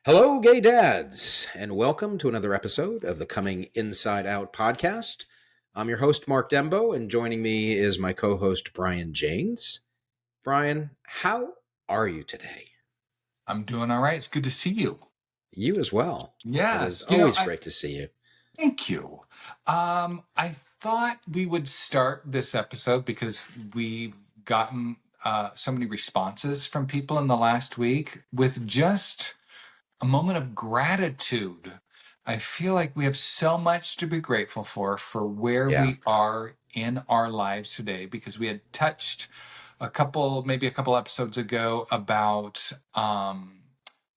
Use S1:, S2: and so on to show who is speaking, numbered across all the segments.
S1: Hello, gay dads, and welcome to another episode of the Coming Inside Out podcast. I'm your host, Mark Dembo, and joining me is my co host, Brian Janes. Brian, how are you today?
S2: I'm doing all right. It's good to see you.
S1: You as well. It is
S2: Yes,
S1: always great to see you.
S2: thank you. I thought we would start this episode because we've gotten so many responses from people in the last week with just a moment of gratitude. I feel like we have so much to be grateful for where
S1: Yeah.
S2: we are in our lives today, because we had touched maybe a couple episodes ago about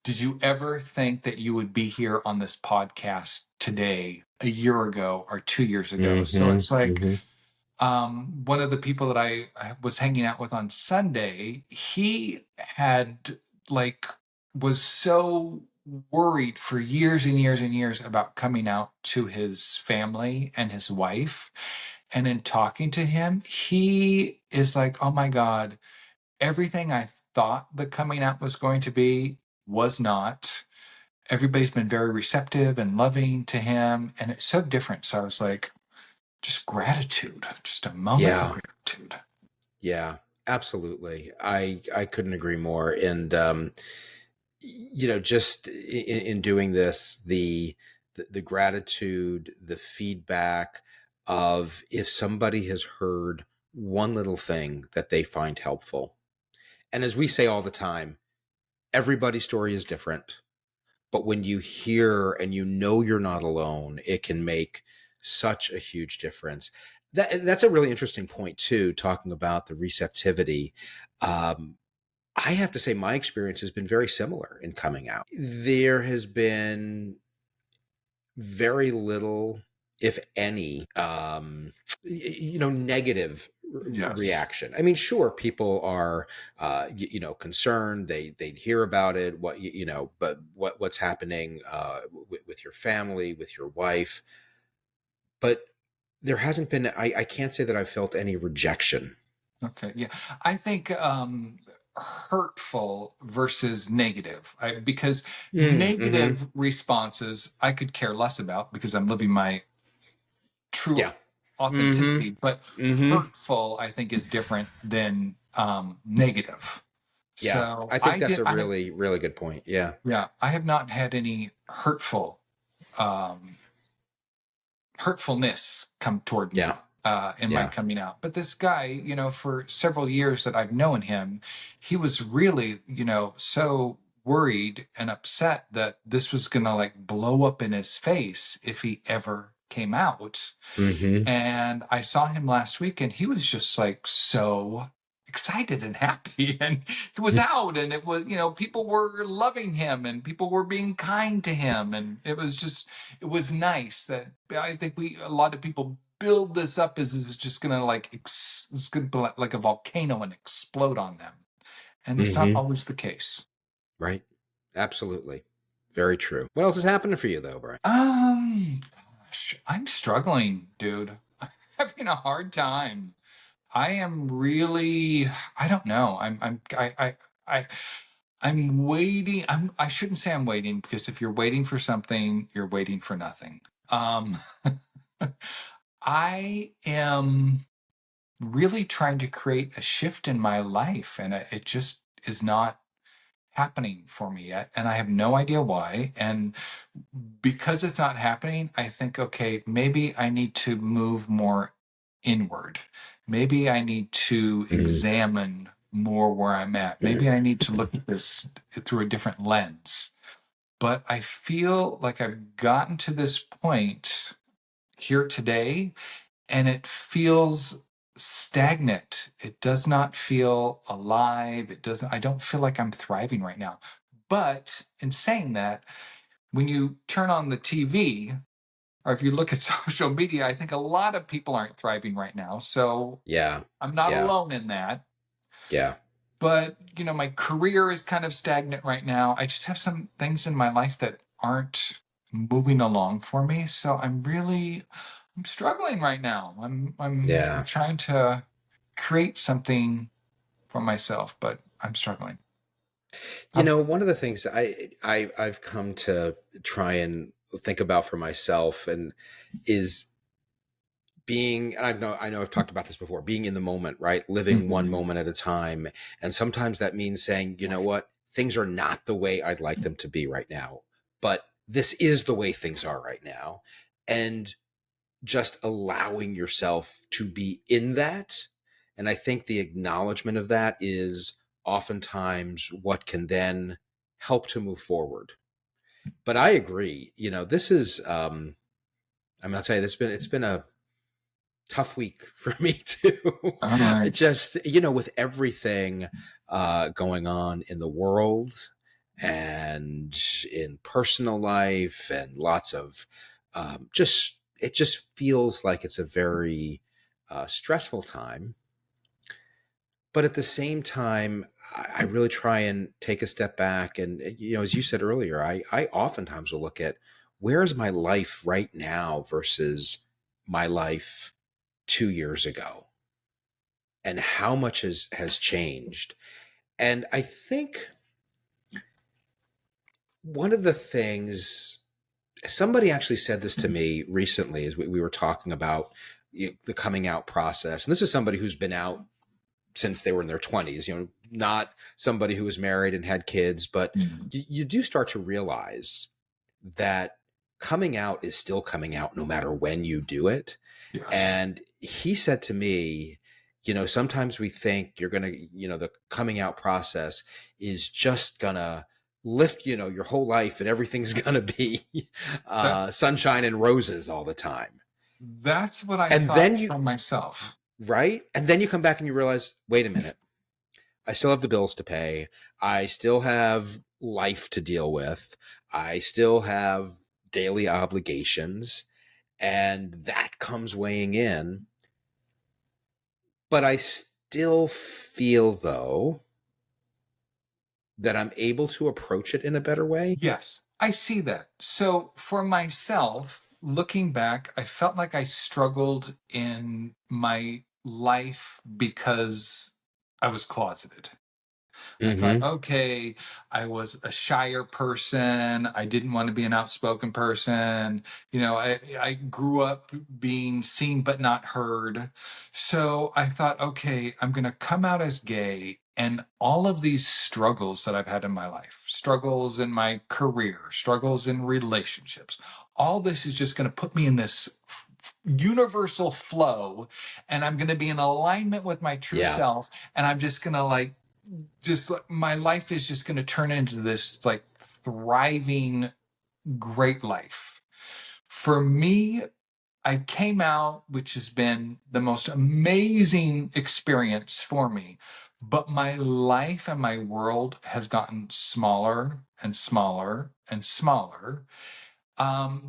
S2: did you ever think that you would be here on this podcast today a year ago or 2 years ago? So it's like one of the people that I was hanging out with on Sunday, he had like was so worried for years and years and years about coming out to his family and his wife. And in talking to him, he is like, oh my God, everything I thought the coming out was going to be was not. Everybody's been very receptive and loving to him. And it's so different. So I was like, just gratitude, just a moment of
S1: Yeah.
S2: gratitude.
S1: Yeah. Absolutely. I couldn't agree more. And just in doing this, the gratitude, the feedback of if somebody has heard one little thing that they find helpful. And as we say all the time, everybody's story is different. But when you hear and you know you're not alone, it can make such a huge difference. That's a really interesting point, too, talking about the receptivity. I have to say, my experience has been very similar in coming out. There has been very little, if any, negative
S2: Yes.
S1: reaction. I mean, sure, people are, concerned. They'd hear about it. But what's happening with your family, with your wife. But there hasn't been. I can't say that I've felt any rejection.
S2: Okay. Yeah. I think hurtful versus negative, because
S1: Mm-hmm.
S2: negative responses I could care less about because I'm living my true
S1: Yeah. Mm-hmm.
S2: authenticity. But
S1: Mm-hmm.
S2: hurtful, I think, is different than negative.
S1: Yeah.
S2: So
S1: I think that's a really, really good point. Yeah.
S2: I have not had any um, hurtfulness come toward
S1: Yeah.
S2: me in my
S1: Yeah.
S2: coming out. But this guy, for several years that I've known him, he was really, so worried and upset that this was going to like blow up in his face if he ever came out.
S1: Mm-hmm.
S2: And I saw him last week and he was just like so excited and happy. And he was out and it was, people were loving him and people were being kind to him. And it was nice that I think a lot of people build this up as it's just going to it's going to be like a volcano and explode on them. And it's not
S1: Mm-hmm.
S2: always the case.
S1: Right. Absolutely. Very true. What else is happening for you, though, Brian?
S2: I'm struggling, dude. I'm having a hard time. I am really, I don't know. I'm waiting. I shouldn't say I'm waiting, because if you're waiting for something, you're waiting for nothing. Um, I am really trying to create a shift in my life, and it just is not happening for me yet. And I have no idea why. And because it's not happening, I think, okay, maybe I need to move more inward. Maybe I need to
S1: Mm-hmm.
S2: examine more where I'm at. Maybe I need to look at this through a different lens. But I feel like I've gotten to this point here today, and it feels stagnant. It does not feel alive. I don't feel like I'm thriving right now. But in saying that, when you turn on the TV, or if you look at social media, I think a lot of people aren't thriving right now. So
S1: Yeah.
S2: I'm not
S1: Yeah.
S2: alone in that.
S1: Yeah.
S2: But, my career is kind of stagnant right now. I just have some things in my life that aren't moving along for me. So I'm struggling right now. I'm
S1: Yeah.
S2: trying to create something for myself, but I'm struggling.
S1: You know, one of the things I've come to try and think about for myself and is being, I know I've talked about this before, being in the moment, right? Living one
S2: Mhm.
S1: moment at a time. And sometimes that means saying, you know what, things are not the way I'd like them to be right now, but this is the way things are right now. And just allowing yourself to be in that. And I think the acknowledgement of that is oftentimes what can then help to move forward. But I agree, this is, I'll tell you, it's been a tough week for me too.
S2: All right.
S1: Just, with everything going on in the world and in personal life and lots of just, it just feels like it's a very stressful time. But at the same time, I really try and take a step back. And, as you said earlier, I oftentimes will look at where is my life right now versus my life 2 years ago and how much has changed. And I think one of the things somebody actually said this to me recently as we were talking about the coming out process. And this is somebody who's been out since they were in their 20s, not somebody who was married and had kids, but
S2: Mhm.
S1: you do start to realize that coming out is still coming out no matter when you do it.
S2: Yes.
S1: And he said to me, sometimes we think you're going to, the coming out process is just going to lift, your whole life and everything's going to be
S2: That's
S1: sunshine and roses all the time.
S2: that's what I
S1: And
S2: thought
S1: then you,
S2: for myself.
S1: right? And then you come back and you realize, wait a minute, I still have the bills to pay. I still have life to deal with. I still have daily obligations. And that comes weighing in. But I still feel, though, that I'm able to approach it in a better way.
S2: Yes, I see that. So for myself, looking back, I felt like I struggled in my life because I was closeted. I thought,
S1: Mm-hmm.
S2: okay, I was a shyer person. I didn't want to be an outspoken person. I grew up being seen but not heard. So I thought, okay, I'm going to come out as gay. And all of these struggles that I've had in my life, struggles in my career, struggles in relationships, all this is just going to put me in this universal flow. And I'm going to be in alignment with my true
S1: Yeah.
S2: self. And I'm just going to just like my life is just going to turn into this like thriving great life for me. I came out, which has been the most amazing experience for me, but my life and my world has gotten smaller and smaller and smaller,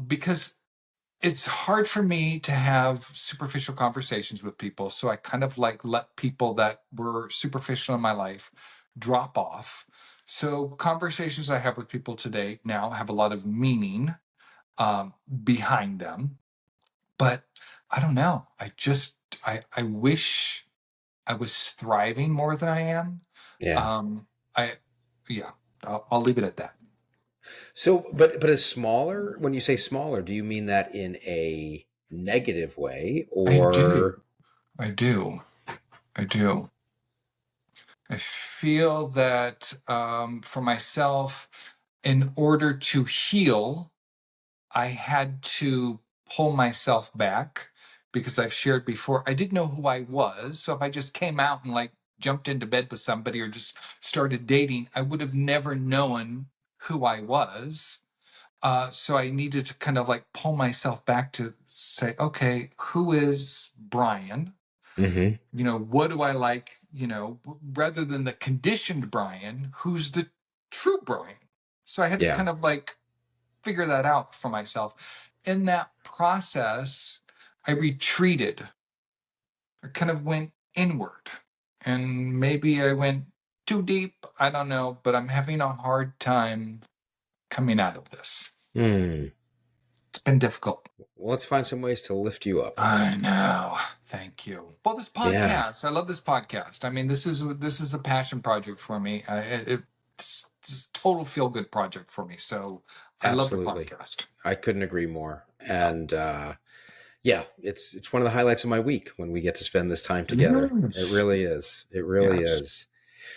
S2: because it's hard for me to have superficial conversations with people. So I kind of like let people that were superficial in my life drop off. So conversations I have with people today now have a lot of meaning, behind them. But I don't know. I wish I was thriving more than I am.
S1: Yeah.
S2: Um, I, yeah, I'll leave it at that.
S1: So, but as smaller, when you say smaller, do you mean that in a negative way
S2: I do.
S1: or?
S2: I do. I do. I feel that, for myself, in order to heal, I had to pull myself back because I've shared before, I didn't know who I was. So if I just came out and like jumped into bed with somebody or just started dating, I would have never known who I was. So I needed to kind of like pull myself back to say, okay, who is Brian?
S1: Mm-hmm.
S2: What do I like, rather than the conditioned Brian, who's the true Brian? So I had to
S1: Yeah.
S2: kind of like figure that out for myself. In that process, I retreated. I kind of went inward. And maybe I went too deep. I don't know, but I'm having a hard time coming out of this.
S1: Hmm.
S2: It's been difficult.
S1: Well, let's find some ways to lift you up.
S2: I know. Thank you. Well, this
S1: Yeah.
S2: podcast, I love this podcast. I mean, this is a passion project for me. this is a total feel good project for me. So I love the
S1: Absolutely.
S2: podcast.
S1: I couldn't agree more.
S2: Yeah.
S1: And yeah, it's one of the highlights of my week when we get to spend this time together. It
S2: Yes.
S1: really is. It really
S2: Yes.
S1: is.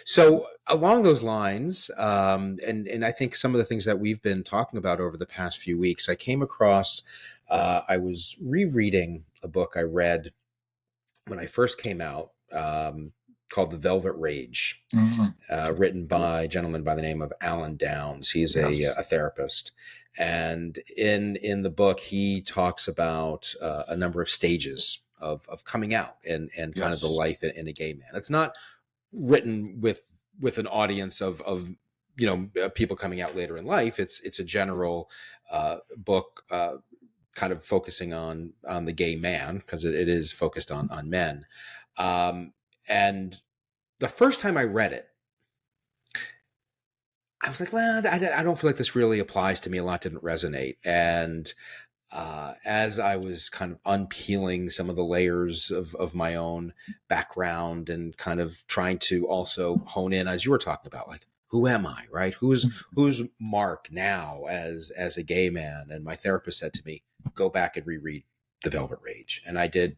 S1: So along those lines, and I think some of the things that we've been talking about over the past few weeks, I came across. I was rereading a book I read when I first came out, called The Velvet Rage,
S2: Mhm.
S1: written by a gentleman by the name of Alan Downs. He's
S2: Yes.
S1: a therapist, and in the book he talks about a number of stages of coming out and kind of the
S2: Yes.
S1: life in a gay man. It's not written with an audience of people coming out later in life. It's a general book. Kind of focusing on the gay man because it is focused on men, and the first time I read it, I was like, well, I don't feel like this really applies to me. A lot didn't resonate. And as I was kind of unpeeling some of the layers of my own background and kind of trying to also hone in, as you were talking about, like, who am I, right? Who's Mark now as a gay man? And my therapist said to me, go back and reread The Velvet Rage. And I did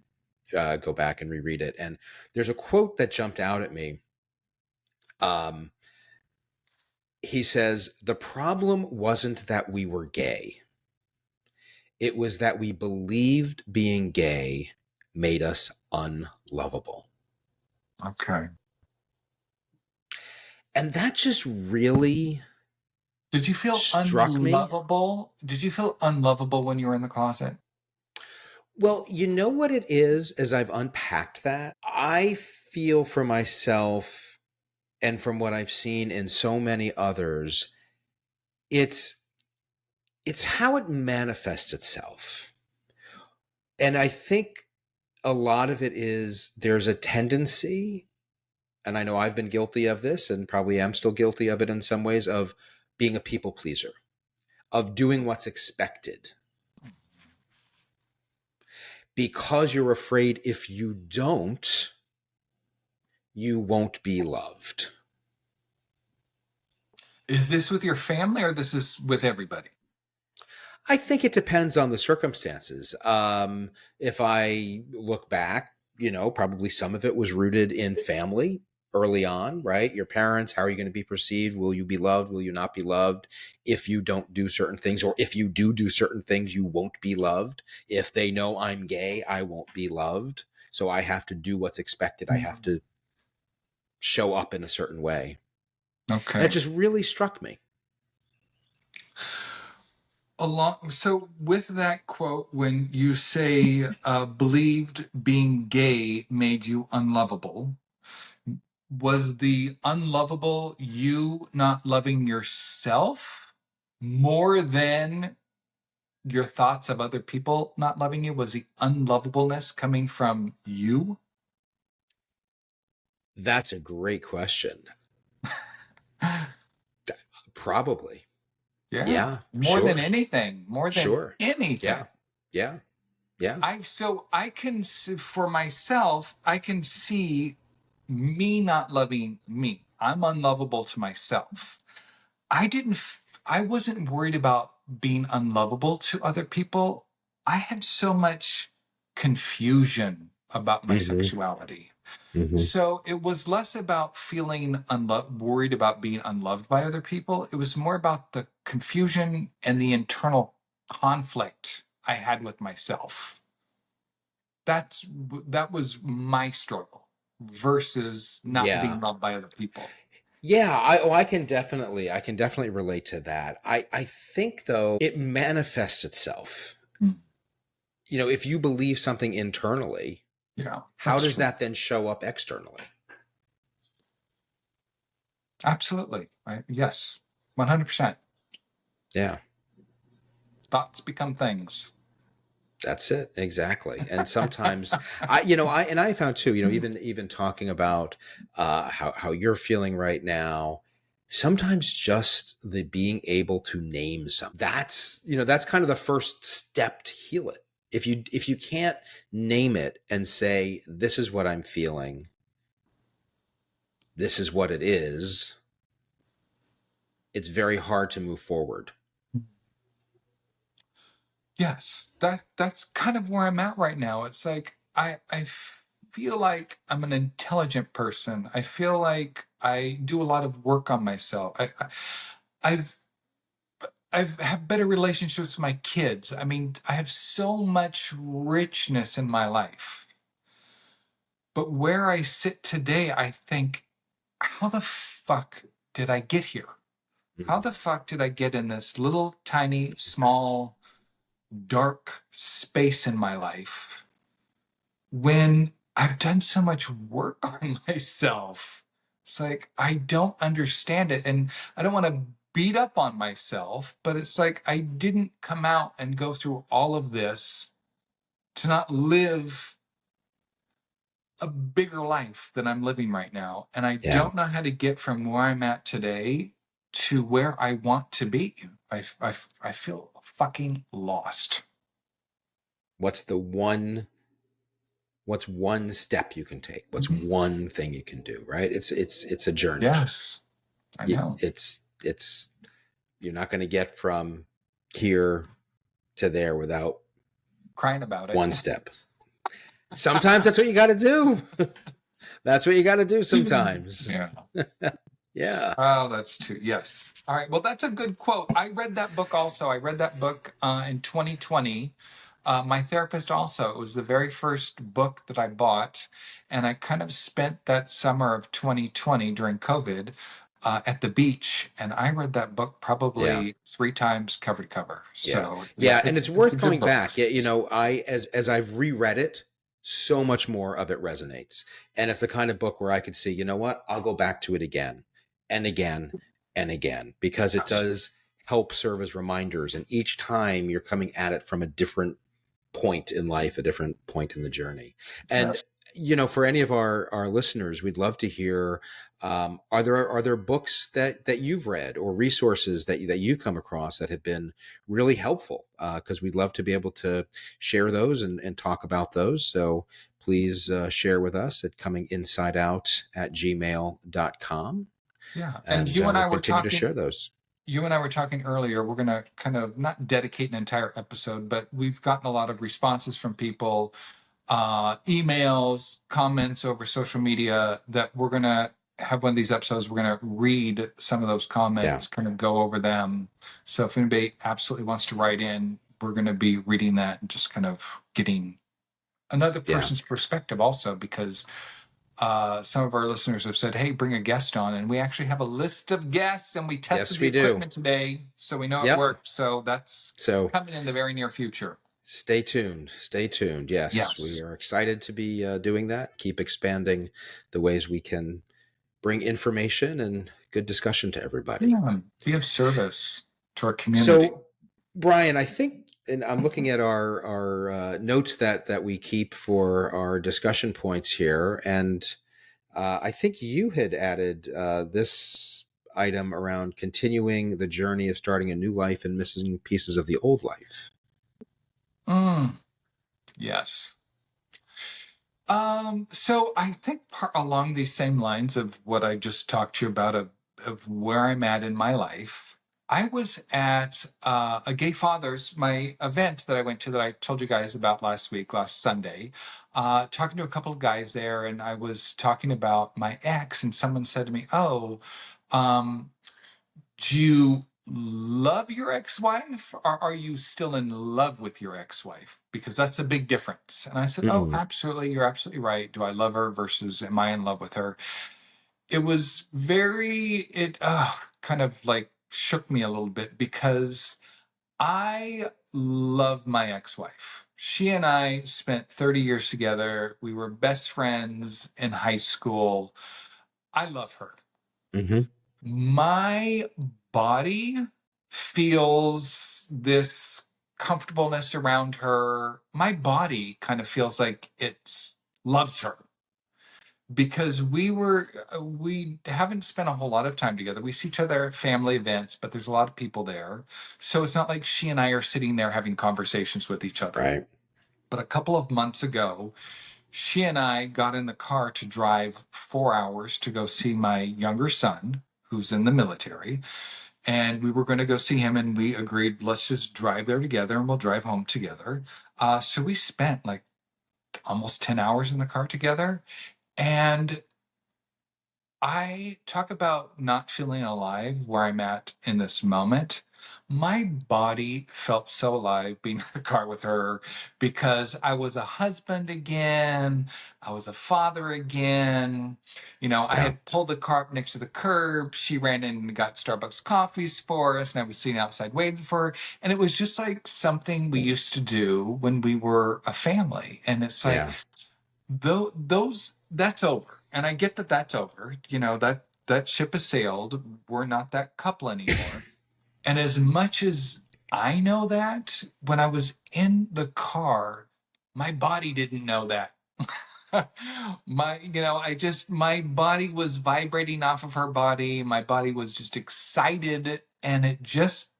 S1: go back and reread it. And there's a quote that jumped out at me. Um, he says, the problem wasn't that we were gay. It was that we believed being gay made us unlovable.
S2: Okay.
S1: And that just really
S2: Did you feel
S1: struck me.
S2: unlovable? Did you feel unlovable when you were in the closet?
S1: Well, you know what it is, as I've unpacked that? I feel for myself and from what I've seen in so many others, it's it's how it manifests itself. And I think a lot of it is there's a tendency, and I know I've been guilty of this and probably am still guilty of it in some ways, of being a people pleaser, of doing what's expected because you're afraid if you don't, you won't be loved.
S2: Is this with your family or this is with everybody?
S1: I think it depends on the circumstances. If I look back, probably some of it was rooted in family early on, right? Your parents, how are you going to be perceived? Will you be loved? Will you not be loved? If you don't do certain things, or if you do certain things, you won't be loved. If they know I'm gay, I won't be loved. So I have to do what's expected. I have to show up in a certain way. And it
S2: Okay.
S1: just really struck me.
S2: So with that quote, when you say believed being gay made you unlovable, was the unlovable you not loving yourself more than your thoughts of other people not loving you? Was the unlovableness coming from you?
S1: That's a great question. Probably.
S2: Yeah.
S1: Yeah,
S2: More than
S1: sure.
S2: anything, more than
S1: Sure.
S2: anything.
S1: Yeah. Yeah. Yeah.
S2: I can see, for myself, I can see me not loving me. I'm unlovable to myself. I wasn't worried about being unlovable to other people. I had so much confusion about my
S1: Mm-hmm.
S2: sexuality.
S1: Mm-hmm.
S2: So it was less about feeling worried about being unloved by other people. It was more about the confusion and the internal conflict I had with myself. That's that was my struggle versus not being
S1: Yeah.
S2: loved by other people.
S1: Yeah. I can definitely relate to that. I think though it manifests itself.
S2: Mm.
S1: If you believe something internally,
S2: Yeah,
S1: how
S2: that's
S1: does
S2: true.
S1: that then show up externally?
S2: Absolutely. Yes, 100%.
S1: Yeah.
S2: Thoughts become things.
S1: That's it, exactly. And sometimes I found too, even talking about how you're feeling right now, sometimes just the being able to name something. That's kind of the first step to heal it. If you can't name it and say, this is what I'm feeling, this is what it is, it's very hard to move forward.
S2: Yes, that's kind of where I'm at right now. It's like I feel like I'm an intelligent person. I feel like I do a lot of work on myself. I've I've have better relationships with my kids. I mean, I have so much richness in my life. But where I sit today, I think, how the fuck did I get here? How
S1: Mhm.
S2: the fuck did I get in this little tiny small dark space in my life when I've done so much work on myself? It's like, I don't understand it. And I don't want to beat up on myself, but it's like, I didn't come out and go through all of this to not live a bigger life than I'm living right now. And I
S1: Yeah.
S2: don't know how to get from where I'm at today to where I want to be. I feel fucking lost.
S1: What's the one what's one step you can take? What's
S2: Mhm.
S1: one thing you can do, right? It's a journey.
S2: Yes, I know.
S1: It's you're not going to get from here to there without
S2: Crying about it.
S1: one step. Sometimes that's what you got to do. That's what you got to do sometimes.
S2: Yeah.
S1: Yeah.
S2: Oh, that's true. Yes. All right. Well, that's a good quote. I read that book also. I read that book in 2020. My therapist also. It was the very first book that I bought. And I kind of spent that summer of 2020 during COVID at the beach. And I read that book
S1: Yeah.
S2: probably 3 times cover to cover.
S1: Yeah.
S2: So, yeah,
S1: Yeah, and it's
S2: it's a
S1: worth
S2: good
S1: going
S2: book.
S1: back. Yeah, I as I've reread it, so much more of it resonates. And it's the kind of book where I could see, you know what? I'll go back to it again and again and again because it
S2: Yes.
S1: does help serve as reminders, and each time you're coming at it from a different point in life, a different point in the journey. And
S2: Yes.
S1: for any of our listeners, we'd love to hear. Are there books that you've read or resources that you've come across that have been really helpful? Because we'd love to be able to share those and talk about those. So please share with us at cominginsideout@gmail.com,
S2: Yeah. And
S1: and we'll continue to share those.
S2: you and I were talking earlier, we're going to kind of not dedicate an entire episode, but we've gotten a lot of responses from people, emails, comments over social media that we're going to have one of these episodes. We're going to read some of those
S1: Yeah,
S2: comments, kind of go over them. So if anybody absolutely wants to write in, we're going to be reading that and just kind of getting another
S1: yeah,
S2: person's perspective also, because some of our listeners have said, hey, bring a guest on. And we actually have a list of guests, and we tested
S1: yes,
S2: the
S1: we do.
S2: equipment today. So we know it
S1: Yep.
S2: works. So that's
S1: So
S2: coming in the very near future.
S1: stay tuned. Stay tuned. Yes, we
S2: Yes.
S1: are excited to be doing that. Keep expanding the ways we can bring information and good discussion to everybody.
S2: Yeah. Be of service to our community.
S1: So, Brian, I think, and I'm looking at our notes that we keep for our discussion points here, and I think you had added this item around continuing the journey of starting a new life and missing pieces of the old life.
S2: Mm, yes. So I think along these same lines of what I just talked to you about of where I'm at in my life, I was at a gay fathers, my event that I went to that I told you guys about last week, last Sunday, talking to a couple of guys there, and I was talking about my ex, and someone said to me, "Oh, um, do you love your ex-wife, or are you still in love with your ex-wife? Because that's a big difference." And I said, "Oh,
S1: Mm-hmm.
S2: absolutely. You're absolutely right. Do I love her versus am I in love with her?" It was it kind of like shook me a little bit because I love my ex-wife. She and I spent 30 years together. We were best friends in high school. I love her.
S1: Mm-hmm.
S2: My body feels this comfortableness around her. My body kind of feels like it loves her because we haven't spent a whole lot of time together. We see each other at family events, but there's a lot of people there. So it's not like she and I are sitting there having conversations with each other.
S1: Right.
S2: But a couple of months ago, she and I got in the car to drive 4 hours to go see my younger son, who's in the military. and we were going to go see him, and we agreed, let's just drive there together and we'll drive home together. So we spent like almost 10 hours in the car together. And I talk about not feeling alive where I'm at in this moment. My body felt so alive being in the car with her because I was a husband again. I was a father again. I
S1: Yeah.
S2: had pulled the car up next to the curb. She ran in and got Starbucks coffees for us, and I was sitting outside waiting for her. And it was just like something we used to do when we were a family. And it's like,
S1: Yeah.
S2: those that's over, and I get that that's over. That ship has sailed. We're not that couple anymore. And as much as I know that, when I was in the car, my body didn't know that. My body was vibrating off of her body. My body was just excited, and it just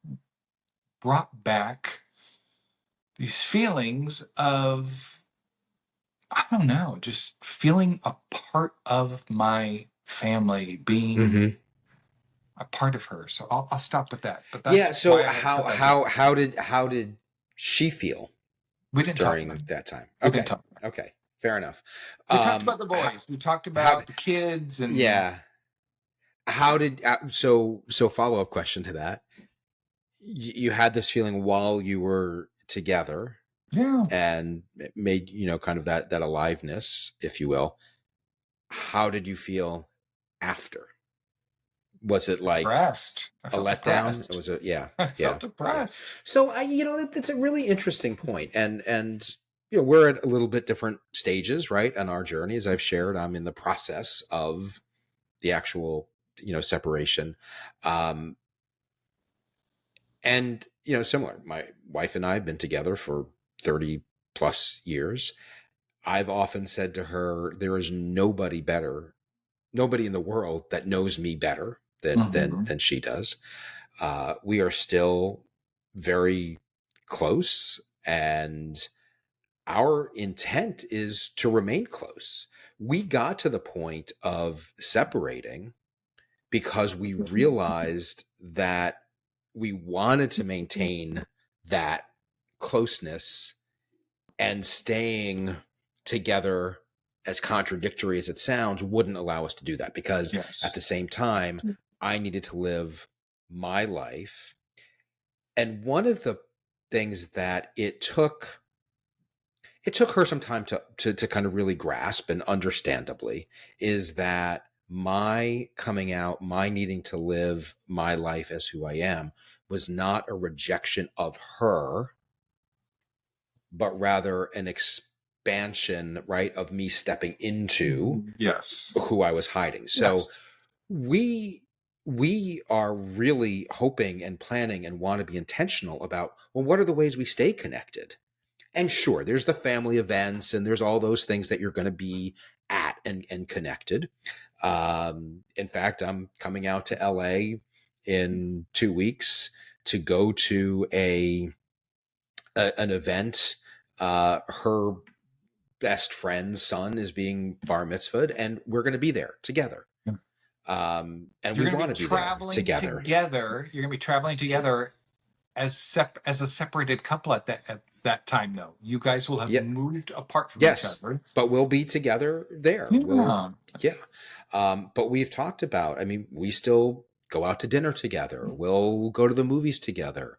S2: brought back these feelings of, I don't know, just feeling a part of my family, being
S1: Hmm.
S2: a part of her. So I'll stop with that. But
S1: Yeah.
S2: that's
S1: So
S2: why I put that down.
S1: how did she feel
S2: We didn't talk about
S1: during
S2: it.
S1: that time?
S2: We didn't
S1: Okay.
S2: talk about it.
S1: Okay. Fair enough.
S2: We talked about the
S1: How,
S2: boys. We talked
S1: how
S2: about the kids, and
S1: yeah. How did so follow up question to that? You had this feeling while you were together,
S2: yeah,
S1: and it made kind of that aliveness, if you will. How did you feel after? Was it like
S2: depressed. I
S1: a
S2: felt
S1: letdown? It
S2: depressed.
S1: was a yeah,
S2: I
S1: yeah,
S2: felt
S1: yeah.
S2: depressed.
S1: So that's a really interesting point, and we're at a little bit different stages, right, on our journey. As I've shared, I'm in the process of the actual separation, um, and similar. My wife and I have been together for 30+ years. I've often said to her, there is nobody in the world that knows me better than than
S2: Hmm.
S1: than she does. We are still very close, and our intent is to remain close. We got to the point of separating because we realized that we wanted to maintain that closeness, and staying together, as contradictory as it sounds, wouldn't allow us to do that, because at the
S2: Yes.
S1: same time I needed to live my life. And one of the things that it took her some time to kind of really grasp, and understandably, is that my coming out, my needing to live my life as who I am, was not a rejection of her, but rather an expansion, right, of me stepping into
S2: Yes.
S1: who I was hiding. So
S2: Yes.
S1: we we are really hoping and planning and want to be intentional about, well, what are the ways we stay connected? And sure, there's the family events and there's all those things that you're going to be at and connected. In fact, I'm coming out to LA in 2 weeks to go to an event. Her best friend's son is being bar mitzvahed, and we're going to be there together. And
S2: You're
S1: we
S2: going to
S1: want
S2: be
S1: to be there
S2: traveling
S1: together.
S2: together. You're going to be traveling together as a separated couple at that time, though. You guys will have
S1: Yeah.
S2: moved apart from each
S1: Yes,
S2: other.
S1: but we'll be together there.
S2: Yeah.
S1: Yeah. But we've talked about, I mean, we still go out to dinner together. We'll go to the movies together.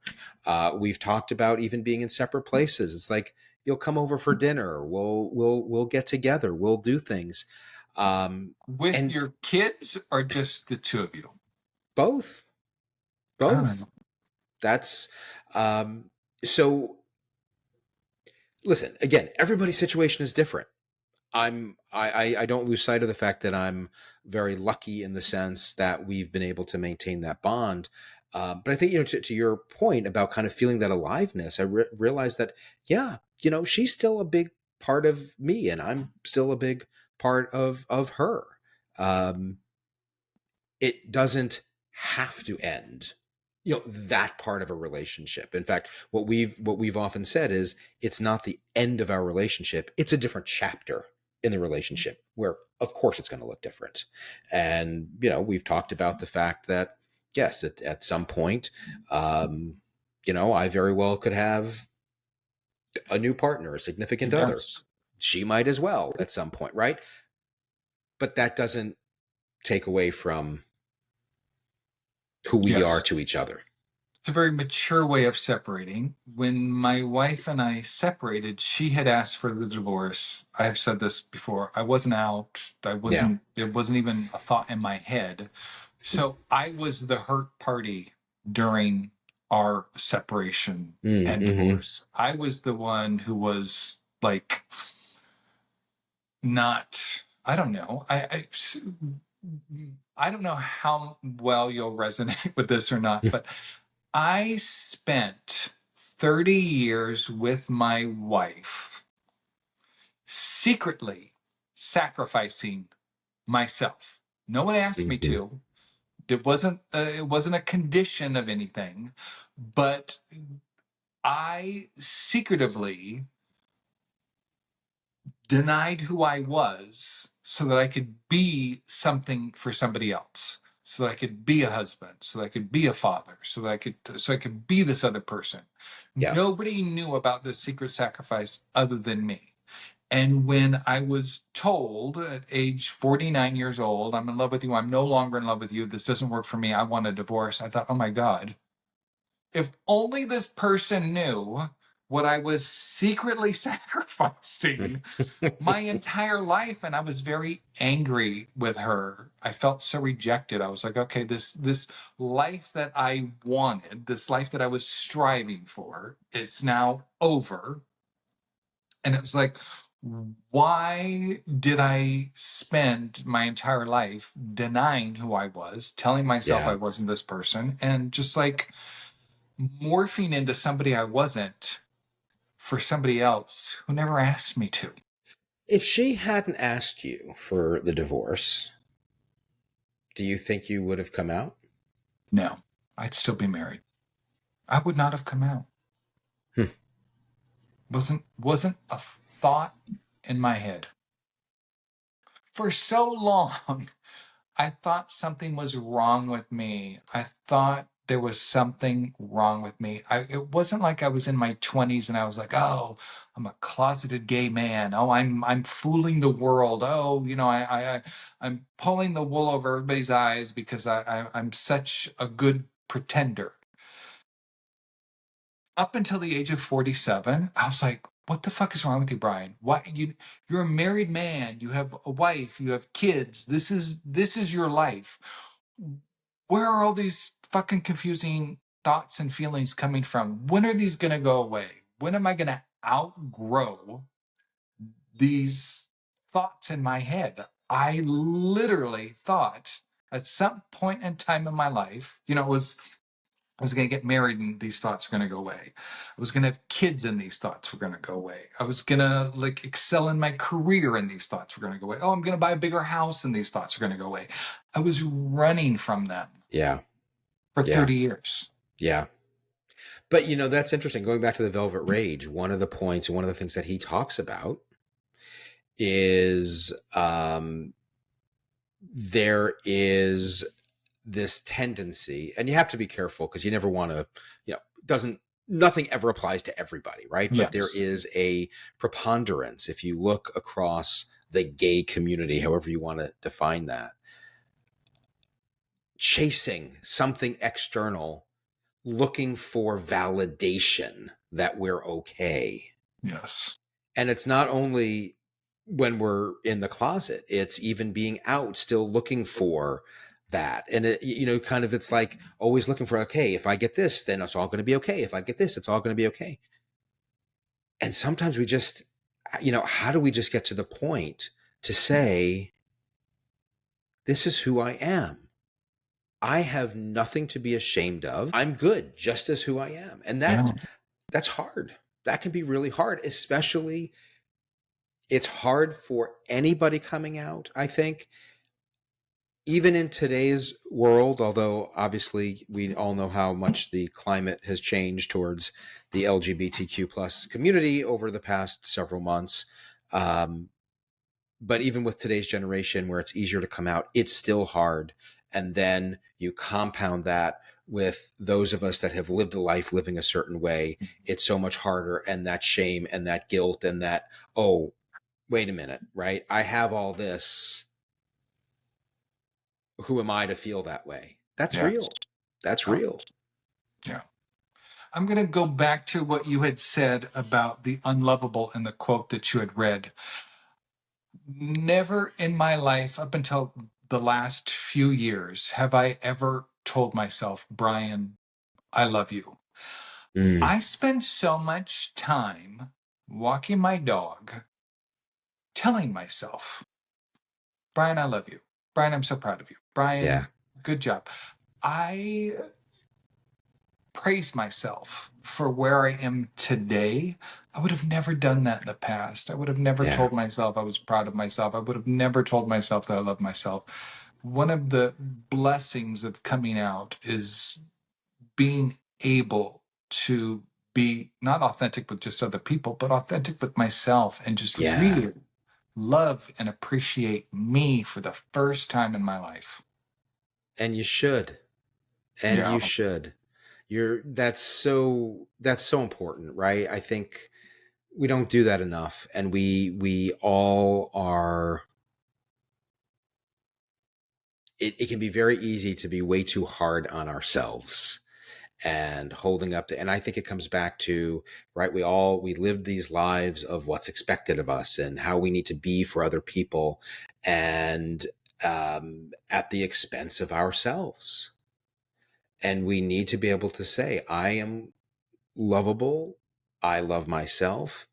S1: We've talked about even being in separate places. It's like, you'll come over for dinner. We'll get together. We'll do things. Um,
S2: With
S1: and
S2: your kids, or just the two of you?
S1: both,
S2: Oh,
S1: both. That's um, so. Listen, again, everybody's situation is different. I don't lose sight of the fact that I'm very lucky in the sense that we've been able to maintain that bond. But I think, to your point about kind of feeling that aliveness, I realized that, yeah, she's still a big part of me, and I'm still a big part of her. Um, it doesn't have to end, that part of a relationship. In fact, what we've often said is, it's not the end of our relationship, it's a different chapter in the relationship, where of course it's going to look different. And we've talked about the fact that Yes, at some point, um, I very well could have a new partner, a significant other.
S2: Yes.
S1: She might as well at some point, right? But that doesn't take away from who we are
S2: Yes.
S1: to each other.
S2: It's a very mature way of separating. When my wife and I separated, she had asked for the divorce. I have said this before. I wasn't out.
S1: Yeah.
S2: It wasn't even a thought in my head. So I was the hurt party during our separation and
S1: Mm-hmm.
S2: divorce. I was the one who was like, not, I don't know. I don't know how well you'll resonate with this or not, but I spent 30 years with my wife secretly sacrificing myself. No one asked me
S1: Mm-hmm.
S2: to. It wasn't a condition of anything, but I secretively denied who I was so that I could be something for somebody else. So that I could be a husband, so that I could be a father, so I could be this other person.
S1: Yeah.
S2: Nobody knew about this secret sacrifice other than me. And when I was told at age 49 years old, I'm in love with you, I'm no longer in love with you, this doesn't work for me, I want a divorce, I thought, oh my God, if only this person knew what I was secretly sacrificing my entire life. And I was very angry with her. I felt so rejected. I was like, okay, this life that I wanted, this life that I was striving for, it's now over. And it was like, why did I spend my entire life denying who I was, telling myself I
S1: Yeah.
S2: wasn't this person, and just like morphing into somebody I wasn't for somebody else who never asked me to?
S1: If she hadn't asked you for the divorce, do you think you would have come out?
S2: No, I'd still be married. I would not have come out.
S1: Hmm.
S2: Wasn't a thought in my head. For so long, I thought something was wrong with me. I thought there was something wrong with me. It wasn't like I was in my 20s and I was like, "Oh, I'm a closeted gay man. Oh, I'm fooling the world. Oh, I'm pulling the wool over everybody's eyes because I'm such a good pretender." Up until the age of 47, I was like, what the fuck is wrong with you, Brian? You're a married man, you have a wife, you have kids. This is your life. Where are all these fucking confusing thoughts and feelings coming from? When are these going to go away? When am I going to outgrow these thoughts in my head? I literally thought at some point in time in my life, I was going to get married and these thoughts are going to go away. I was going to have kids and these thoughts were going to go away. I was going to like excel in my career and these thoughts were going to go away. Oh, I'm going to buy a bigger house and these thoughts are going to go away. I was running from them
S1: Yeah.
S2: for
S1: Yeah.
S2: 30 years.
S1: Yeah. But that's interesting. Going back to the Velvet Rage, one of the points, one of the things that he talks about is there is this tendency, and you have to be careful because you never want to, doesn't nothing ever applies to everybody, right? But there
S2: Yes.
S1: is a preponderance if you look across the gay community, however you want to define that, chasing something external, looking for validation that we're okay.
S2: Yes.
S1: And it's not only when we're in the closet, it's even being out, still looking for that. And kind of, it's like always looking for, okay, if I get this, then it's all going to be okay. If I get this, it's all going to be okay. And sometimes we just, how do we just get to the point to say, this is who I am? I have nothing to be ashamed of. I'm good just as who I am. And
S2: Yeah.
S1: that's hard. That can be really hard, especially it's hard for anybody coming out, I think, even in today's world, although obviously we all know how much the climate has changed towards the LGBTQ plus community over the past several months. Um, but even with today's generation where it's easier to come out, it's still hard. And then you compound that with those of us that have lived a life living a certain way. It's so much harder. And that shame and that guilt and that, oh, wait a minute, right? I have all this. Who am I to feel that way? That's
S2: Yeah.
S1: real. That's
S2: Yeah.
S1: real.
S2: Yeah. I'm going to go back to what you had said about the unlovable in the quote that you had read. Never in my life, up until the last few years, have I ever told myself, Brian, I love you.
S1: Mm,
S2: I spend so much time walking my dog, telling myself, Brian, I love you. Brian, I'm so proud of you.
S1: yeah.
S2: Brian, good job. I praise myself for where I am today. I would have never done that in the past. I would have never
S1: Yeah.
S2: told myself I was proud of myself. I would have never told myself that I love myself. One of the blessings of coming out is being able to be not authentic with just other people, but authentic with myself and just
S1: Yeah.
S2: really love and appreciate me for the first time in my life.
S1: And you should. And
S2: Yeah,
S1: you should. That's so important, right? I think we don't do that enough. And we all are. It can be very easy to be way too hard on ourselves and holding up to, and I think it comes back to, right, we live these lives of what's expected of us and how we need to be for other people, and at the expense of ourselves. And we need to be able to say, I am lovable, I love myself.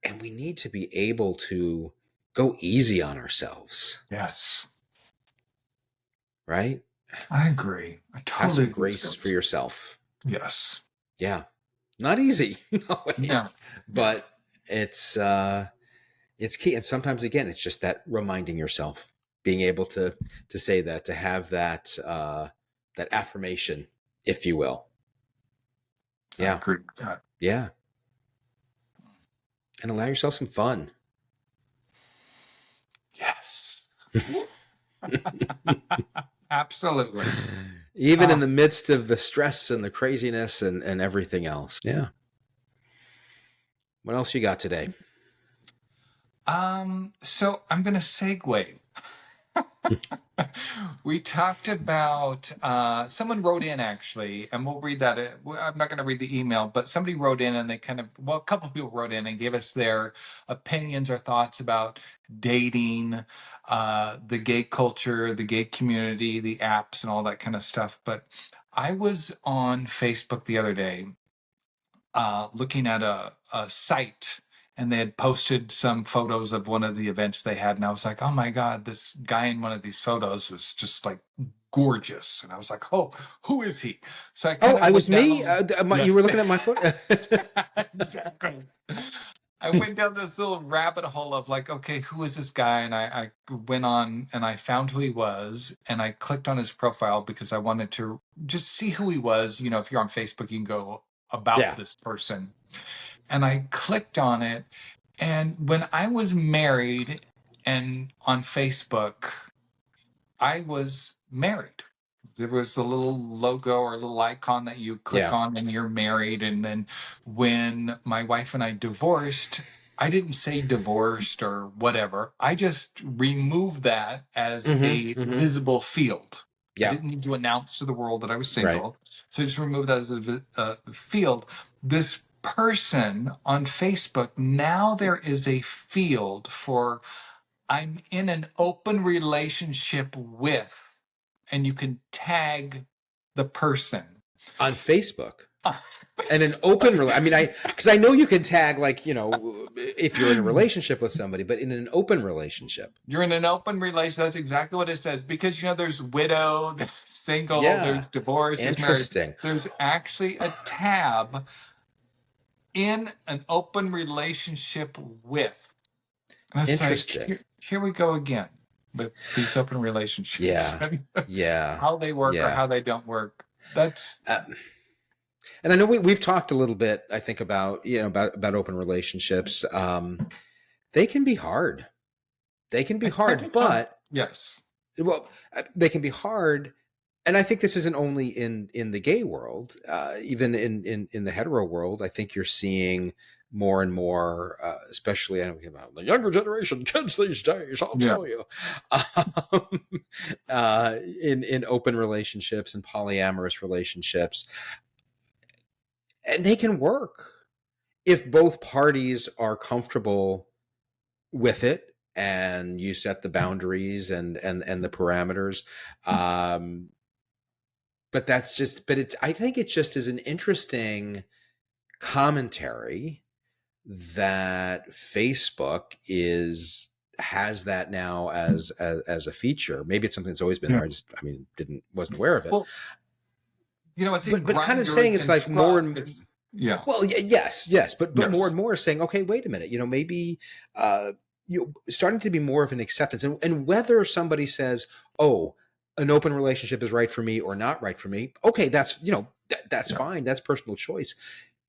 S1: And we need to be able to go easy on ourselves,
S2: yes,
S1: right?
S2: I agree. I
S1: Have
S2: totally
S1: some
S2: agree.
S1: grace for yourself.
S2: Yes.
S1: Yeah. Not easy
S2: No.
S1: always,
S2: Yeah.
S1: but it's key. And sometimes again, it's just that reminding yourself, being able to say that, to have that affirmation, if you will.
S2: I
S1: Yeah.
S2: agree with that.
S1: Yeah. And allow yourself some fun.
S2: Yes. Absolutely.
S1: Even in
S2: Uh,
S1: the midst of the stress and the craziness and everything else. Yeah. What else you got today?
S2: so I'm going to segue. We talked about someone wrote in actually, and we'll read that. I'm not going to read the email, but somebody wrote in and they kind of, well, a couple of people wrote in and gave us their opinions or thoughts about dating, the gay culture, the gay community, the apps, and all that kind of stuff. But I was on Facebook the other day looking at a site, and they had posted some photos of one of the events they had. And I was like, oh my God, this guy in one of these photos was just like gorgeous. And I was like, oh, who is he? So I
S1: Oh,
S2: kind of
S1: I was
S2: went down
S1: me.
S2: a,
S1: You were
S2: yes,
S1: looking at my photo.
S2: exactly. I went down this little rabbit hole of like, okay, who is this guy? And I went on and I found who he was, and I clicked on his profile because I wanted to just see who he was. You know, if you're on Facebook, you can go about
S1: Yeah.
S2: this person. And I clicked on it. And when I was married and on Facebook, I was married. There was a little logo or a little icon that you click
S1: Yeah.
S2: on and you're married. And then when my wife and I divorced, I didn't say divorced or whatever. I just removed that as
S1: Mm-hmm.
S2: a
S1: Mm-hmm.
S2: visible field. I
S1: Yeah.
S2: didn't need to announce to the world that I was
S1: Right.
S2: single. So I just removed that as a field. This person on Facebook, now there is a field for I'm in an open relationship with, and you can tag the person.
S1: On Facebook.
S2: On
S1: And an open
S2: Facebook.
S1: I mean, because I know you can tag, like, if you're in a relationship with somebody, but in an open relationship.
S2: You're in an open relationship. That's exactly what it says. Because, there's widow, there's single,
S1: Yeah.
S2: there's divorce, there's married.
S1: Interesting.
S2: There's actually a tab in an open relationship with. And it's like,
S1: Interesting.
S2: here we go again with these open relationships
S1: Yeah.
S2: and
S1: Yeah.
S2: how they work or
S1: Yeah.
S2: how they don't work. That's,
S1: Uh, and I know we've talked a little bit, I think, about, about open relationships. They can be hard. They can be
S2: I
S1: hard,
S2: think some,
S1: but
S2: yes.
S1: well, they can be hard, and I think this isn't only in the gay world, even in the hetero world. I think you're seeing more and more, especially I don't know about the younger generation, kids these days. I'll
S2: Yeah.
S1: tell you, um, in open relationships and polyamorous relationships, and they can work if both parties are comfortable with it and you set the boundaries and the parameters. Um, but that's just, but it, I think it just is an interesting commentary that Facebook is has that now as a feature. Maybe it's something that's always been
S2: Yeah.
S1: there. I mean, wasn't aware of it.
S2: Well, I think
S1: But kind of saying
S2: grinders
S1: it's
S2: and
S1: like more
S2: scruff,
S1: and
S2: it's, yeah.
S1: well, yes, but more
S2: Yes.
S1: and more saying, okay, wait a minute, maybe uh, starting to be more of an acceptance, and whether somebody says, oh, an open relationship is right for me or not right for me, okay, that's that's
S2: Yeah.
S1: fine, that's personal choice.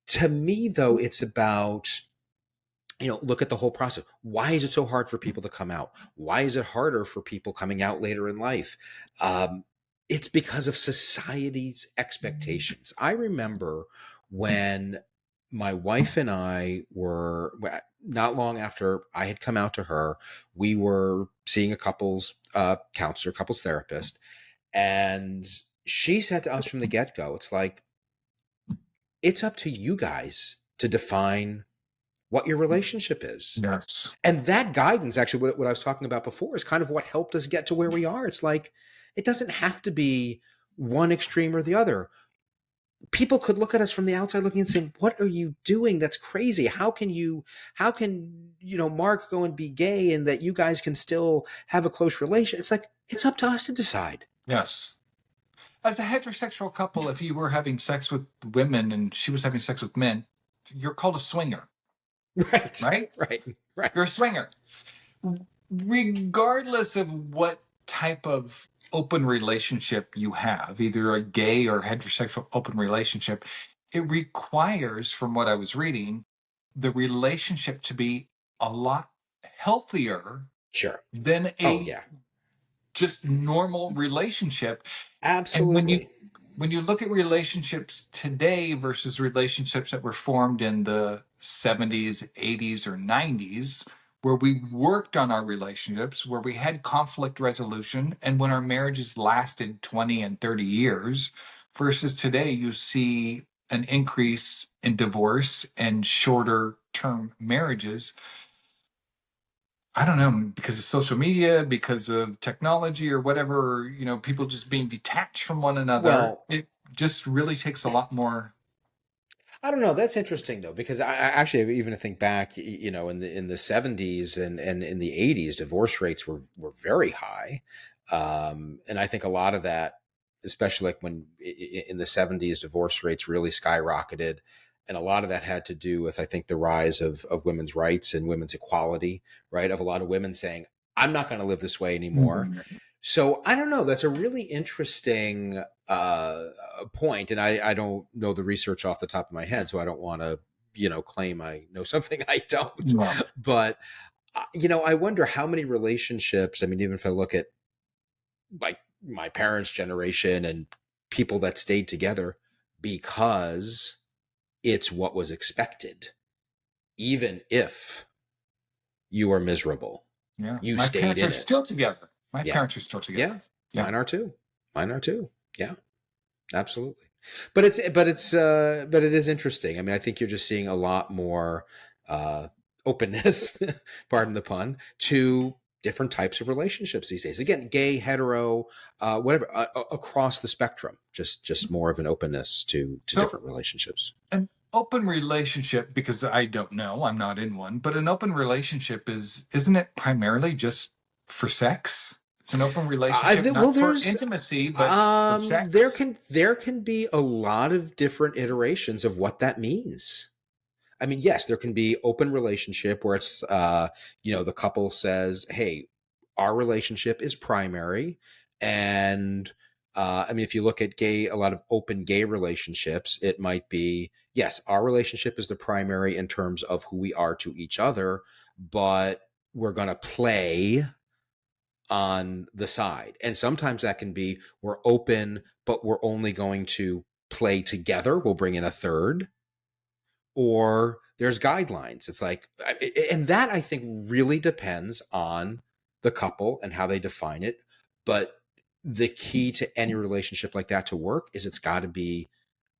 S1: To me, though, it's about look at the whole process. Why is it so hard for people to come out? Why is it harder for people coming out later in life? Um, it's because of society's expectations. I remember when my wife and I were not long after I had come out to her, we were seeing a couples counselor, couples therapist, and she said to us from the get go, it's like, it's up to you guys to define what your relationship is.
S2: Yes.
S1: And that guidance, actually, what I was talking about before, is kind of what helped us get to where we are. It's like, it doesn't have to be one extreme or the other. People could look at us from the outside looking and say, what are you doing? That's crazy. How can Mark go and be gay and that you guys can still have a close relation? It's like, it's up to us to decide.
S2: Yes. As a heterosexual couple, if you were having sex with women and she was having sex with men, you're called a swinger,
S1: Right,
S2: right?
S1: right, right.
S2: You're a swinger. Regardless of what type of open relationship you have, either a gay or heterosexual open relationship, it requires, from what I was reading, the relationship to be a lot healthier
S1: Sure.
S2: than
S1: Oh,
S2: a
S1: yeah.
S2: just normal relationship. And
S1: Absolutely.
S2: when you look at relationships today versus relationships that were formed in the 70s, 80s, or 90s, where we worked on our relationships, where we had conflict resolution, and when our marriages lasted 20 and 30 years, versus today, you see an increase in divorce and shorter term marriages. I don't know, because of social media, because of technology or whatever, people just being detached from one another.
S1: Well,
S2: It just really takes a lot more.
S1: I don't know. That's interesting though, because I actually even to think back, in the 70s and in the 80s, divorce rates were very high, and I think a lot of that, especially like when in the 70s, divorce rates really skyrocketed, and a lot of that had to do with I think the rise of women's rights and women's equality, right? Of a lot of women saying, "I'm not going to live this way anymore."
S2: Mhm.
S1: So I don't know. That's a really interesting point, and I don't know the research off the top of my head, so I don't want to claim I know something I don't.
S2: No.
S1: But I wonder how many relationships. I mean, even if I look at like my parents' generation and people that stayed together because it's what was expected, even if you were miserable,
S2: Yeah.
S1: you
S2: My
S1: stayed
S2: parents are
S1: in
S2: still
S1: it.
S2: together. My
S1: Yeah,
S2: parents are still together.
S1: yeah,
S2: Yeah.
S1: mine are too. Mine are too. Yeah. Absolutely. But it is interesting. I mean, I think you're just seeing a lot more openness, pardon the pun, to different types of relationships these days. Again, gay, hetero, whatever, across the spectrum. Just more of an openness to
S2: So
S1: different relationships.
S2: an open relationship, because I don't know, I'm not in one, but an open relationship isn't it primarily just for sex? It's an open relationship,
S1: Well,
S2: not for
S1: there's
S2: intimacy, but for
S1: there
S2: sex.
S1: can be a lot of different iterations of what that means. I mean, yes, there can be open relationship where it's the couple says, "Hey, our relationship is primary," and I mean, if you look at a lot of open gay relationships, it might be yes, our relationship is the primary in terms of who we are to each other, but we're going to play on the side. And sometimes that can be we're open, but we're only going to play together. We'll bring in a third, or there's guidelines. It's like, and that I think really depends on the couple and how they define it. But the key to any relationship like that to work is it's got to be,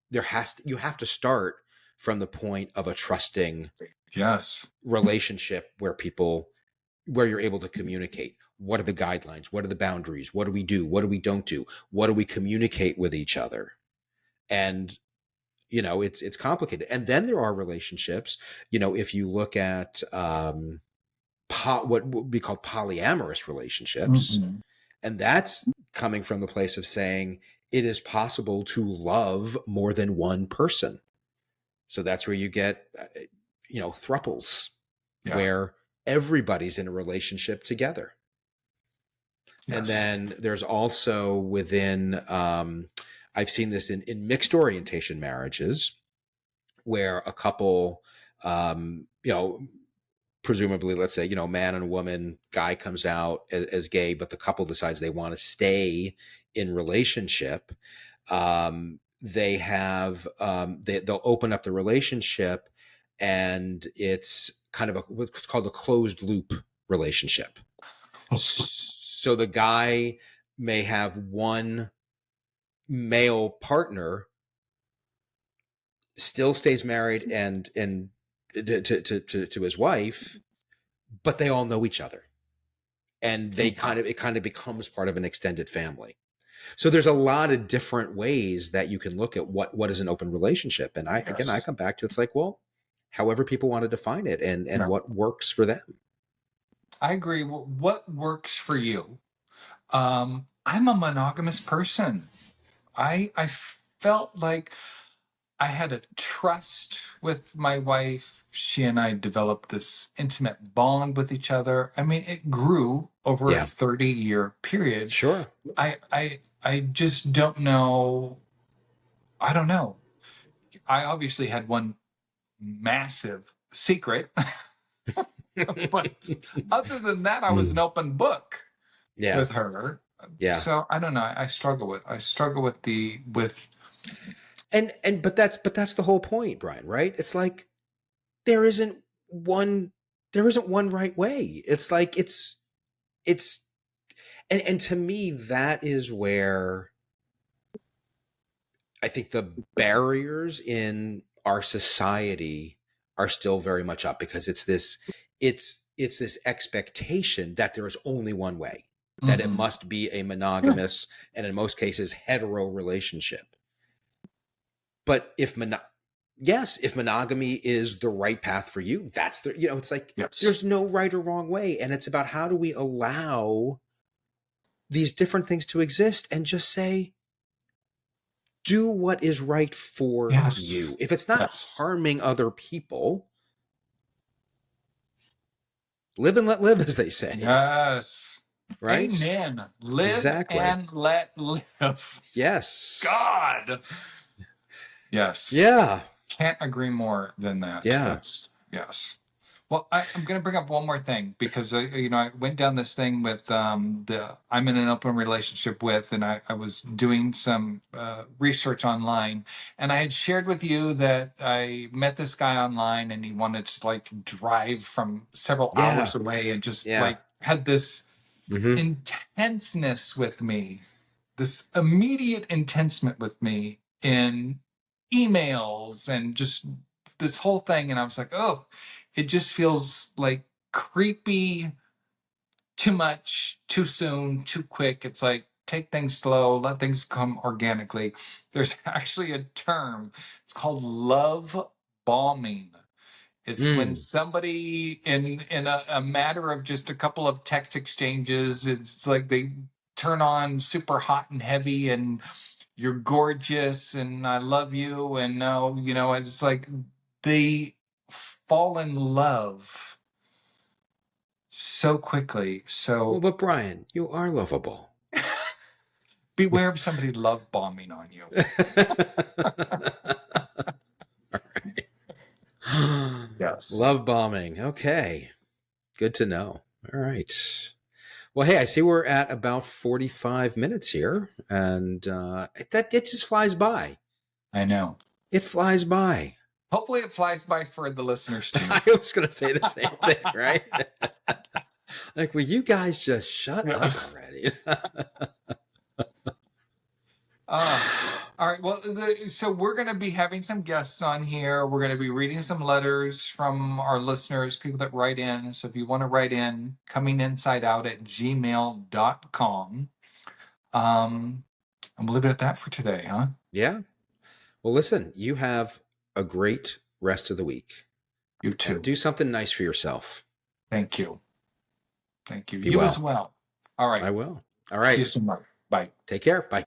S1: you have to start from the point of a trusting
S2: Yes.
S1: relationship where you're able to communicate. What are the guidelines? What are the boundaries? What do we do? What do we don't do? What do we communicate with each other? And it's complicated. And then there are relationships. If you look at what would be called polyamorous relationships,
S2: Hmm.
S1: and that's coming from the place of saying it is possible to love more than one person. So that's where you get, thruples,
S2: Yeah.
S1: where everybody's in a relationship together. And
S2: Yes.
S1: then there's also within, I've seen this in mixed orientation marriages, where a couple, um, you know, presumably, let's say, man and woman, guy comes out as gay, but the couple decides they want to stay in relationship. They'll open up the relationship, and it's kind of what's called a closed loop relationship. So the guy may have one male partner, still stays married and to his wife, but they all know each other, and it kind of becomes part of an extended family. So there's a lot of different ways that you can look at what is an open relationship. And I
S2: Yes.
S1: come back to, it's like, well, however people want to define it, and
S2: Yeah.
S1: what works for them.
S2: I agree. What works for you? I'm a monogamous person. I felt like I had a trust with my wife. She and I developed this intimate bond with each other. I mean, it grew over a
S1: Yeah,
S2: 30-year period.
S1: sure.
S2: I just don't know. I don't know. I obviously had one massive secret, but other than that, I was an
S1: Mm.
S2: open book
S1: Yeah,
S2: with her.
S1: yeah.
S2: So I don't know. I struggle with
S1: And but that's the whole point, Brian, right? It's like there isn't one there isn't one right way. It's like it's and to me, that is where I think the barriers in our society are still very much up, because it's this expectation that there is only one way, that it
S2: Mhm.
S1: must be a
S2: Yeah.
S1: monogamous, and in most cases hetero relationship. But if monogamy is the right path for you, it's like
S2: Yes.
S1: there's no right or wrong way, and it's about how do we allow these different things to exist and just say, do what is right for you.
S2: Yes.
S1: If it's not
S2: Yes.
S1: harming other people, live and let live, as they say,
S2: Yes.
S1: right?
S2: Amen. Live
S1: Exactly.
S2: and let live.
S1: Yes.
S2: God. Yes.
S1: Yeah.
S2: Can't agree more than that.
S1: Yeah.
S2: That's yes. Well, I'm going to bring up one more thing because I went down this thing with the I'm in an open relationship with, and I was doing some research online, and I had shared with you that I met this guy online, and he wanted to like drive from several
S1: Yeah.
S2: hours away, and just
S1: Yeah.
S2: like had this
S1: Mm-hmm.
S2: intenseness with me, this immediate intensement with me in emails and just this whole thing. And I was like, oh, it just feels like creepy, too much, too soon, too quick. It's like, take things slow, let things come organically. There's actually a term, it's called love bombing. It's when
S1: Mm.
S2: somebody in a matter of just a couple of text exchanges, it's like they turn on super hot and heavy and you're gorgeous and I love you and no, it's like they fall in love so quickly.
S1: Well,
S2: So
S1: but Brian, you are lovable.
S2: beware of somebody love bombing on you. Yes.
S1: Love bombing. Okay. Good to know. All right. Well, hey, I see we're at about 45 minutes here, and that it just flies by.
S2: I know.
S1: It flies by.
S2: Hopefully, it flies by for the listeners too.
S1: I was going to say the same thing, right? Like, will you guys just shut
S2: Yeah.
S1: up already?
S2: Ah, all right. Well, so we're going to be having some guests on here. We're going to be reading some letters from our listeners, people that write in. So if you want to write in, cominginsideout@gmail.com. And we'll leave it at that for today, huh?
S1: Yeah. Well, listen, you have a great rest of the week
S2: You
S1: and
S2: too.
S1: do something nice for yourself.
S2: Thank you. Thank you.
S1: Be
S2: You as
S1: well.
S2: well. All right.
S1: I will. All
S2: See
S1: right.
S2: you soon, Mark. Bye.
S1: Take care. Bye.